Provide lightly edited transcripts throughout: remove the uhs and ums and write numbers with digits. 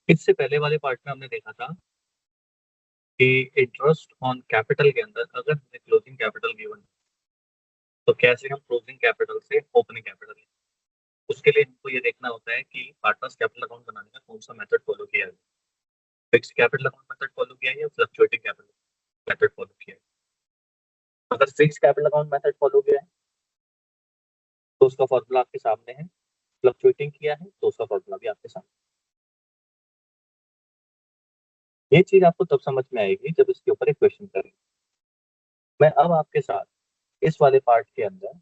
इससे पहले वाले पार्ट में हमने देखा था कि इंटरेस्ट ऑन कैपिटल के अंदर अगर हमें क्लोजिंग कैपिटल गिवन तो कैसे हम क्लोजिंग कैपिटल से ओपनिंग कैपिटल, उसके लिए हमको ये देखना होता है कि पार्टनर्स कैपिटल अकाउंट बनाने का कौन सा मेथड फॉलो किया है। Fixed capital account method follow किया है या फ्लक्चुएटिंग कैपिटल मेथड फॉलो किया है। अगर fixed capital account method follow किया है तो उसका फॉर्मूला आपके सामने है, फ्लक्चुएटिंग किया है तो उसका फॉर्मूला भी आपके सामने। ये चीज आपको तब समझ में आएगी जब इसके ऊपर एक क्वेश्चन करेंगे। मैं अब आपके साथ इस वाले पार्ट के अंदर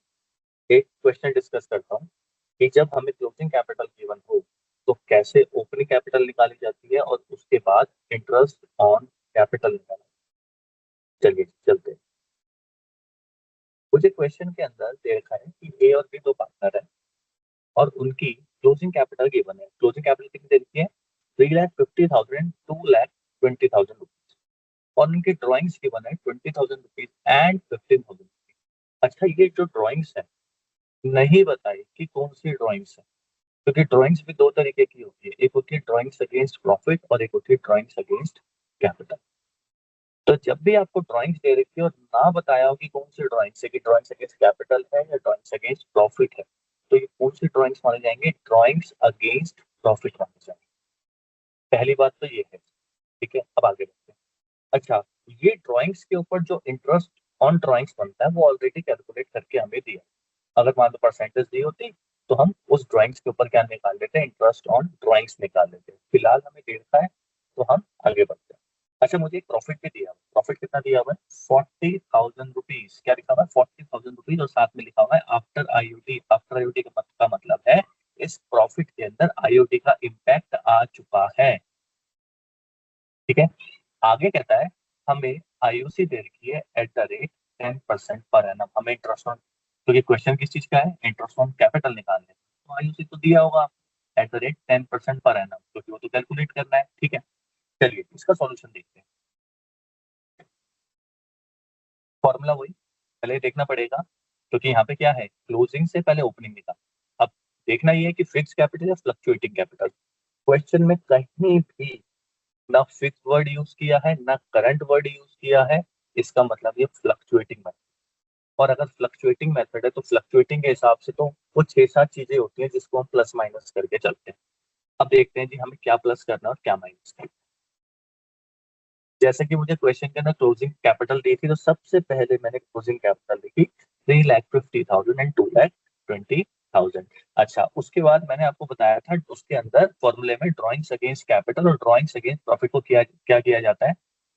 एक क्वेश्चन डिस्कस करता हूँ कि जब हमें क्लोजिंग कैपिटल गिवन हो तो कैसे ओपनिंग कैपिटल निकाली जाती है और उसके बाद इंटरेस्ट ऑन कैपिटल निकाला। चलिए चलते हैं। मुझे क्वेश्चन के अंदर दे रखा है कि ए और बी दो पार्टनर है और उनकी क्लोजिंग कैपिटल गिवन है। क्लोजिंग कैपिटल कितनी दे रखी है? 3,50,000, 2,20,000 रुपीज और उनकी ड्रॉइंग्स गिवन है 20,000 रुपीज एंड 15,000। अच्छा, ये जो ड्रॉइंग्स है नहीं बताई कि कौन सी ड्रॉइंग्स है, क्योंकि ड्राइंग्स भी दो तरीके की होती है, एक होती है ड्राइंग्स अगेंस्ट प्रॉफिट और एक होती है ड्राइंग्स अगेंस्ट कैपिटल। तो जब भी आपको ड्राइंग्स दे रखी है और ना बताया हो कि कौन सी ड्राइंग्स है, कि ड्राइंग्स अगेंस्ट कैपिटल है या ड्राइंग्स अगेंस्ट प्रॉफिट है, तो ये कौन सी ड्राइंग्स माने जाएंगे? ड्राइंग्स अगेंस्ट प्रॉफिट माने जाएंगे। पहली बात तो ये है। ठीक है, अब आगे बढ़ते हैं। अच्छा, ये ड्राइंग्स के ऊपर जो इंटरेस्ट ऑन ड्राइंग्स बनता है वो ऑलरेडी कैलकुलेट करके हमें दिया। अगर मान लो परसेंटेज दी होती तो हम उस ड्राइंग्स के ऊपर क्या निकाल लेते हैं? इंटरेस्ट ऑन ड्राइंग्स निकाल लेते हैं। फिलहाल हमें दे रखा है तो हम आगे बढ़ते हैं। अच्छा, मुझे एक प्रॉफिट भी दिया हुआ है। प्रॉफिट कितना दिया हुआ है? 40,000 रुपीज। क्या लिखा हुआ है? 40,000 रुपीज और साथ में लिखा हुआ है आफ्टर आईओटी। आफ्टर आईओटी का मतलब है इस प्रॉफिट के अंदर आईओटी का इम्पैक्ट आ चुका है। ठीक है, आगे कहता है हमें आईओसी दे रखी है at the rate 10% per annum. हमें इंटरेस्ट ऑन, तो ये क्वेश्चन किस चीज का है? इंटरेस्ट ऑन कैपिटल निकालने का। तो आईओसी तो दिया होगा at the rate 10% per annum, क्योंकि वो तो कैलकुलेट करना है। ठीक है, चलिए इसका सॉल्यूशन देखते हैं। फॉर्मूला वही पहले देखना पड़ेगा, क्योंकि यहाँ पे क्या है? क्लोजिंग से पहले ओपनिंग निकाल। अब देखना ये है कि फिक्स कैपिटल या फ्लक्चुएटिंग कैपिटल। क्वेश्चन में कहीं भी ना फिक्स वर्ड यूज किया है ना करंट वर्ड यूज किया है, इसका मतलब ये फ्लक्चुएटिंग मेथड। और अगर फ्लक्चुएटिंग मेथड है तो फ्लक्चुएटिंग के हिसाब से तो वो 6-7 चीजें होती हैं जिसको हम प्लस माइनस करके चलते हैं। अब देखते हैं जी हमें क्या प्लस करना है और क्या माइनस करना है। जैसे कि मुझे क्वेश्चन के अंदर क्लोजिंग कैपिटल दी थी तो सबसे पहले मैंने क्लोजिंग कैपिटल लिखी 3,50,000 एंड 2,20,000। अच्छा, उसके बाद मैंने आपको बताया था उसके अंदर फॉर्मूले में ड्राइंग्स अगेंस्ट कैपिटल और ड्राइंग्स अगेंस्ट प्रॉफिट को क्या किया जाता है?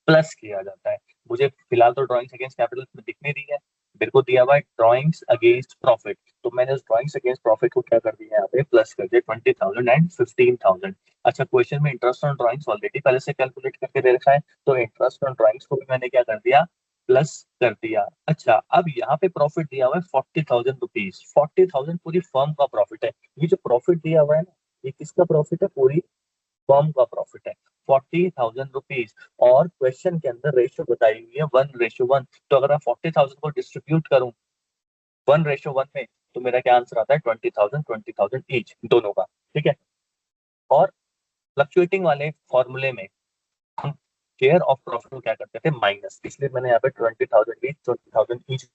प्लस किया जाता है। मुझे फिलहाल तो ड्राइंग्स अगेंस्ट कैपिटल दिख नहीं रही है, मेरे को दिया हुआ है ड्राइंग्स अगेंस्ट प्रॉफिट, तो मैंने उस ड्राइंग्स अगेंस्ट प्रॉफिट को क्या कर दिया यहाँ पे? प्लस कर दिया 20,000 एंड 15,000। अच्छा, क्वेश्चन में इंटरेस्ट ऑन ड्राइंग्स ऑलरेडी पहले से कैलकुलेट करके दे रखा है, तो इंटरेस्ट ऑन ड्राइंग्स को भी मैंने क्या कर दिया? प्लस कर दिया। अच्छा, अब यहाँ पे प्रॉफिट दिया हुआ है 40,000 रुपीज। 40,000 पूरी फर्म का प्रॉफिट है। ये जो प्रॉफिट दिया हुआ है ना, ये किसका प्रॉफिट है? पूरी फर्म का प्रॉफिट है 40,000 रुपीज। और क्वेश्चन के अंदर रेशियो बताई हुई है 1:1। तो अगर मैं 40,000 को डिस्ट्रीब्यूट करूं 1:1 में, तो मेरा क्या आंसर आता है? 20,000, 20,000 ईच दोनों का। ठीक है, और फ्लक्चुएटिंग वाले फॉर्मूले में हम शेयर ऑफ प्रॉफिट को क्या करते थे? माइनस। इसलिए मैंने यहाँ पे 20,000 each, 20,000 each.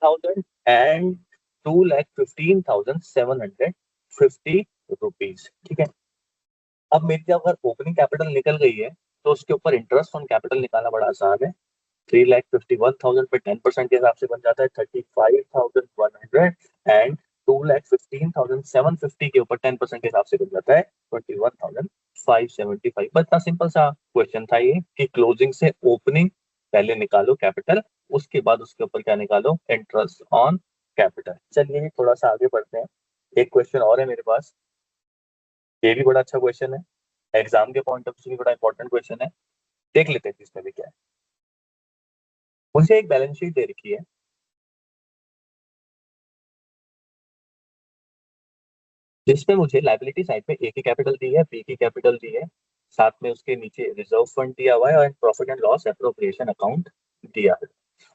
Thousand and 2,15,750 rupees. ठीक है, अब मेरी जब अगर ओपनिंग कैपिटल निकल गई है तो उसके ऊपर इंटरेस्ट ऑन कैपिटल निकालना बड़ा आसान है। 3,51,000 पे 10% के हिसाब से बन जाता है 35,100 एंड 2,15,750 के ऊपर 10% के हिसाब से बन जाता है 21,575। बस इतना सिंपल सा क्वेश्चन था ये कि क्लोजिंग से ओपनिंग पहले निकालो कैपिटल, उसके बाद उसके ऊपर क्या निकालो? Interest on capital. चलिए थोड़ा सा आगे बढ़ते हैं। एक क्वेश्चन और है मेरे पास, ये भी बड़ा अच्छा क्वेश्चन है, एग्जाम के पॉइंट ऑफ व्यू से भी बड़ा इंपॉर्टेंट क्वेश्चन है। देख लेते हैं इसमें भी क्या है। मुझे एक बैलेंस शीट दे रखी है जिसमें मुझे लायबिलिटी साइड में ए की कैपिटल दी है, बी की कैपिटल दी है, साथ में उसके नीचे रिजर्व फंड दिया हुआ है और profit and loss appropriation account दिया है।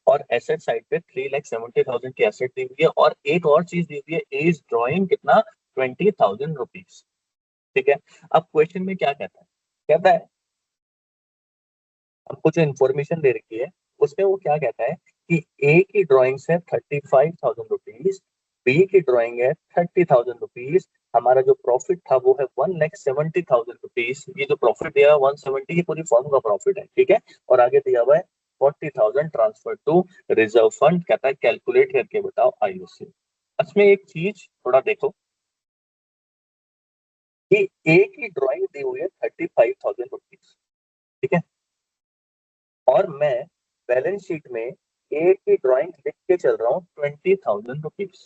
और एसेट साइड पे 3,70,000 की एसेट दी हुई है और एक और चीज दी हुई है, इज ड्रॉइंग कितना 20,000 रुपीज। ठीक है। अब क्वेश्चन में क्या कहता है आपको जो इन्फॉर्मेशन दे रखी है उसमें वो क्या कहता है कि ए की ड्राइंग्स है 35,000 रुपीज, बी की ड्राइंग है 30,000 रुपीज, हमारा जो प्रॉफिट था वो है 1,70,000 रुपीज। ये जो प्रॉफिट दिया है 170 की पूरी फर्म का प्रॉफिट है। ठीक है। और आगे दिया हुआ है 40,000 ट्रांसफर टू रिजर्व फंड, कहता है कैलकुलेट करके बताओ आईओसी। इसमें एक चीज थोड़ा देखो कि ए की ड्राइंग दी हुई है 35,000 रुपीज। ठीक है। और मैं बैलेंस शीट में ए की ड्राइंग लिख के चल रहा हूँ 20,000 रुपीज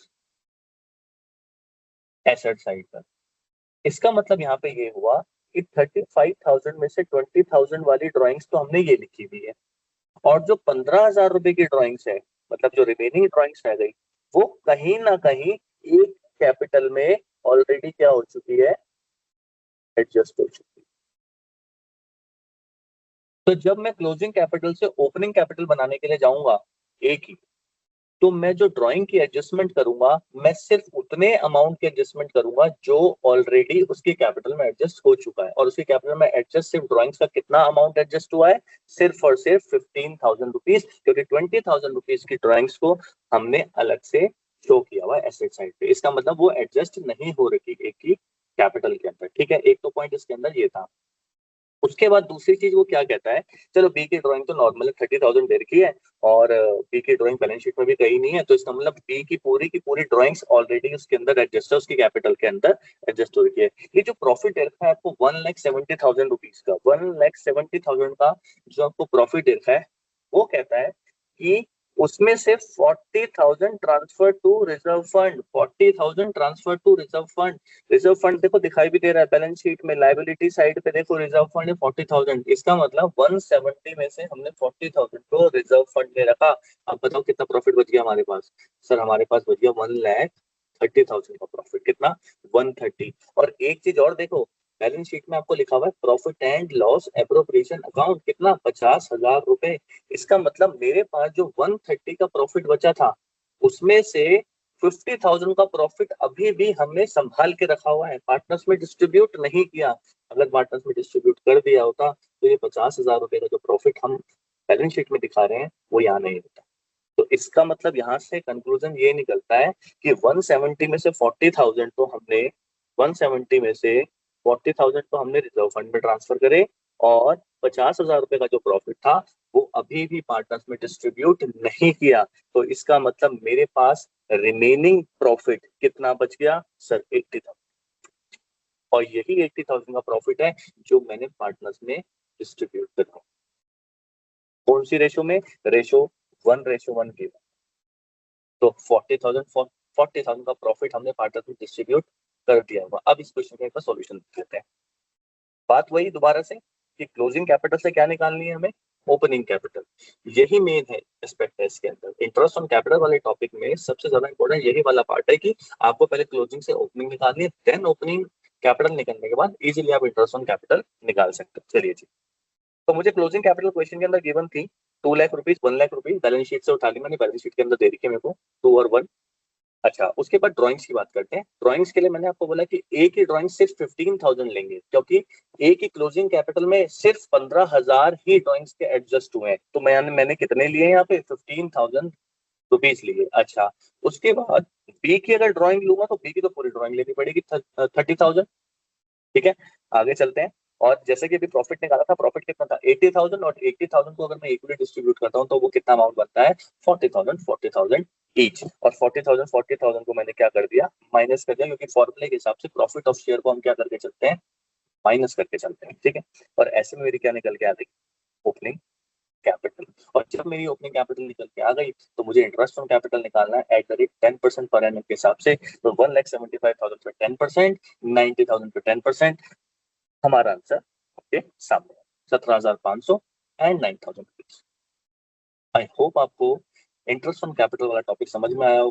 एसेट साइड पर। इसका मतलब यहाँ पे ये हुआ कि 35,000 में से 20,000 वाली ड्राइंग्स तो हमने ये लिखी हुई है, और जो 15,000 रुपए की ड्राइंग्स है, मतलब जो रिमेनिंग ड्राइंग्स रह गई, वो कहीं ना कहीं एक कैपिटल में ऑलरेडी क्या हो चुकी है, एडजस्ट हो चुकी है। तो जब मैं क्लोजिंग कैपिटल से ओपनिंग कैपिटल बनाने के लिए जाऊंगा एक ही, तो मैं जो ड्राइंग की एडजस्टमेंट करूंगा, मैं सिर्फ उतने अमाउंट की एडजस्टमेंट करूंगा जो ऑलरेडी उसके कैपिटल में एडजस्ट हो चुका है। और उसके कैपिटल में एडजस्ट सिर्फ ड्राइंग्स का कितना अमाउंट एडजस्ट हुआ है, सिर्फ और सिर्फ 15,000 रुपीज, क्योंकि 20,000 रुपीज की ड्राइंग्स को हमने अलग से शो किया हुआ है एसेट साइड पे। इसका मतलब वो एडजस्ट नहीं हो रही एक ही कैपिटल के अंदर। ठीक है। एक तो पॉइंट इसके अंदर ये था। उसके बाद दूसरी चीज वो क्या कहता है, चलो बी की ड्राइंग तो नॉर्मल 30,000 दे रखी है और बी की ड्राइंग बैलेंस शीट में भी कहीं नहीं है, तो इसका मतलब बी की पूरी ड्राइंग्स ऑलरेडी उसके अंदर एडजस्ट है, उसकी कैपिटल के अंदर एडजस्ट हो रही है। ये जो प्रॉफिट दे रखा है आपको 1,70,000 रुपीज का, 1,70,000 का जो आपको प्रॉफिट दे रखा है, वो कहता है कि उसमें से 40,000 transfer to reserve fund, 40,000 transfer to reserve fund. Reserve fund देखो दिखाई भी दे रहा है बैलेंस शीट में, लायबिलिटी साइड पे देखो रिजर्व फंड है 40,000। इसका मतलब 170 में से हमने 40,000 को रिजर्व फंड में रखा। अब बताओ कितना प्रॉफिट बच गया हमारे पास। सर हमारे पास बच गया 1,30,000 का प्रॉफिट। कितना, 130। और एक चीज और देखो, बैलेंस शीट में आपको लिखा हुआ है profit and loss appropriation account, कितना, 50,000 रुपए। इसका मतलब मेरे पास जो 130 का प्रॉफिट बचा था, उसमें से 50,000 का प्रॉफिट अभी भी हमने संभाल के रखा हुआ है, पार्टनर्स में डिस्ट्रीब्यूट नहीं किया। अगर पार्टनर्स में डिस्ट्रीब्यूट कर दिया होता तो ये 50,000 रुपए का जो प्रॉफिट हम बैलेंस शीट में दिखा रहे हैं वो यहाँ नहीं होता। तो इसका मतलब यहाँ से कंक्लूजन ये निकलता है कि 170 में से 40,000 तो हमने 170 में से 40,000 तो हमने रिजर्व फंड में ट्रांसफर करे, और 50,000 रुपए का जो प्रॉफिट था वो अभी भी पार्टनर्स में डिस्ट्रीब्यूट नहीं किया। तो इसका मतलब मेरे पास रिमेनिंग प्रॉफिट कितना बच गया सर, 80,000। और यही 80,000 का प्रॉफिट है जो मैंने पार्टनर्स में डिस्ट्रीब्यूट करा। कौन सी रेशो में, रेशो 1:1 की। तो 40,000 का प्रॉफिट हमने पार्टनर में डिस्ट्रीब्यूट कर दिया हुआ। अब इस क्वेश्चन का सॉल्यूशन देते हैं। बात वही दोबारा से कि क्लोजिंग कैपिटल से क्या निकालनी है हमें, ओपनिंग कैपिटल। यही मेन है एस्पेक्ट है इसके अंदर। इंटरेस्ट ऑन कैपिटल वाले टॉपिक में सबसे ज्यादा इंपॉर्टेंट यही वाला पार्ट है कि आपको पहले क्लोजिंग से ओपनिंग निकालनी है, देन ओपनिंग कैपिटल निकलने के बाद इजीली आप इंटरेस्ट ऑन कैपिटल निकाल सकते हो। चलिए जी, तो मुझे क्लोजिंग कैपिटल क्वेश्चन के अंदर गिवन थी 2,00,000 रुपीज, 1,00,000 रुपीज बैलेंस शीट से उठा ली मैंने, बैलेंस शीट के अंदर दे रखी है मेरे को 2 और 1। अच्छा, उसके बाद ड्राइंग्स की बात करते हैं। ड्राइंग्स के लिए मैंने आपको बोला कि ए की ड्राइंग सिर्फ 15,000 लेंगे, क्योंकि ए की क्लोजिंग कैपिटल में सिर्फ 15,000 ही ड्राइंग्स के एडजस्ट हुए हैं। तो मैंने कितने लिए यहाँ पे, 15,000 रुपीज लिए। अच्छा, उसके बाद बी की अगर ड्राइंग लूंगा तो बी की तो पूरी ड्राइंग लेनी पड़ेगी 30,000। ठीक है, आगे चलते हैं। और जैसे कि अभी प्रॉफिट निकाला था, प्रॉफिट कितना था 80,000, और 80,000 को अगर मैं इक्वली डिस्ट्रीब्यूट करता हूँ तो वो कितना अमाउंट बनता है 40,000 ईच। और 40,000 को मैंने क्या कर दिया, माइनस कर दिया, क्योंकि फॉर्मूले के हिसाब से प्रॉफिट ऑफ शेयर को हम क्या करके चलते हैं, माइनस करके चलते हैं। ठीक है। और ऐसे में मेरी क्या निकल के आ गई, ओपनिंग कैपिटल। और जब मेरी ओपनिंग कैपिटल निकल के आ गई तो मुझे इंटरेस्ट ऑन कैपिटल निकालना है at the rate 10% per annum के हिसाब से। तो 1,75,000 पे 10%, 90,000 पे 10%, हमारा आंसर आपके सामने 17,500 एंड 9,000 रुपीज। आई होप आपको इंटरेस्ट ऑन कैपिटल वाला टॉपिक समझ में आया हो।